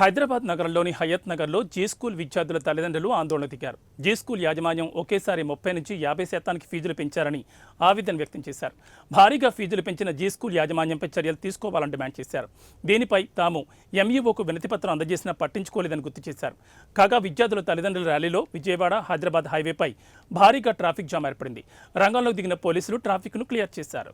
హైదరాబాద్ నగరంలోని హయత్ నగర్లో G school విద్యార్థుల తల్లిదండ్రులు ఆందోళన దిగారు. జీ స్కూల్ యాజమాన్యం ఒకేసారి 30 నుంచి 50% ఫీజులు పెంచారని ఆవేదన వ్యక్తం చేశారు. భారీగా ఫీజులు పెంచిన జీ స్కూల్ యాజమాన్యంపై చర్యలు తీసుకోవాలని డిమాండ్ చేశారు. దీనిపై తాము ఎంఈఓకు వినతిపత్రం అందజేసినా పట్టించుకోలేదని గుర్తు చేశారు. కాగా విద్యార్థుల తల్లిదండ్రుల ర్యాలీలో విజయవాడ హైదరాబాద్ హైవేపై భారీగా ట్రాఫిక్ జామ్ ఏర్పడింది. రంగంలోకి దిగిన పోలీసులు ట్రాఫిక్ను క్లియర్ చేశారు.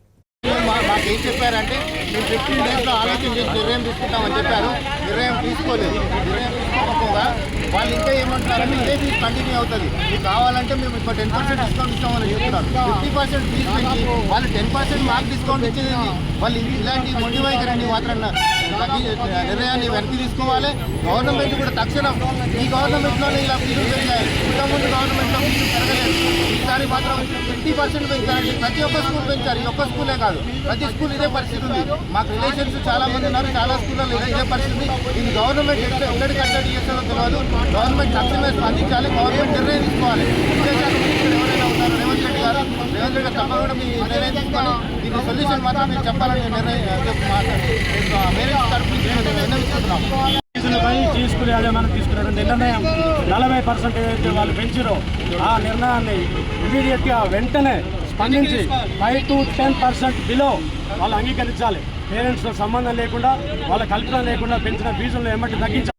మాకేం చెప్పారంటే మేము 15 డేస్లో ఆలోచన చేసి నిర్ణయం తీసుకుంటామని చెప్పారు. నిర్ణయం తీసుకోలేదు. నిర్ణయం తీసుకోకపోగా వాళ్ళు ఇంకా ఏమంటున్నారంటే ఇదే ఫీజు కంటిన్యూ అవుతుంది, మీకు కావాలంటే మేము ఇప్పుడు 10% డిస్కౌంట్ ఇస్తామని చెప్తున్నారు. 50% ఫీజు పెంచి వాళ్ళు 10% మాకు డిస్కౌంట్ ఇచ్చేది. వాళ్ళు ఇలాంటి మొండి వైఖరిని మాత్రం నిర్ణయాన్ని వెనక్కి తీసుకోవాలి. గవర్నమెంట్ కూడా తక్షణం ఈ గవర్నమెంట్లోనే ఇలా ఫీజులు పెరిగాయి. ఇంతకుముందు గవర్నమెంట్లో ఫీజులు పెరగలేదు. ఈసారి మాత్రం 50% పెంచారండి. ప్రతి ఒక్క స్కూల్ పెంచారు. ఈ ఒక్క స్కూలే కాదు, ప్రతి స్కూల్ ఇదే పరిస్థితి ఉంది. మాకు రిలేషన్స్ చాలా మంది ఉన్నారు, చాలా స్కూళ్ళలో ఇదే పరిస్థితి. ఇది గవర్నమెంట్ ఎక్కడికి అడ్డడి చేస్తుందో తెలియదు. గవర్నమెంట్ తక్షణమే స్పందించాలి. గవర్నమెంట్ నిర్ణయం తీసుకోవాలి. విద్యాశాఖ మినిస్టర్ ఎవరైనా ఉన్నారు, రేవంత్ రెడ్డి గారు తప్పకుండా మీ నిర్ణయం తీసుకొని దీని సొల్యూషన్ మాత్రం మీరు చెప్పాలని ఫీజులపై జీ స్కూల్ యాజమాన్యం తీసుకున్నటువంటి నిర్ణయం 40% ఏదైతే వాళ్ళు పెంచారో ఆ నిర్ణయాన్ని ఇమీడియట్గా వెంటనే స్పందించి 5 to 10% బిలో వాళ్ళు అంగీకరించాలి. పేరెంట్స్తో సంబంధం లేకుండా వాళ్ళ కల్పన లేకుండా పెంచిన ఫీజులను ఏమంటే తగ్గించాలి.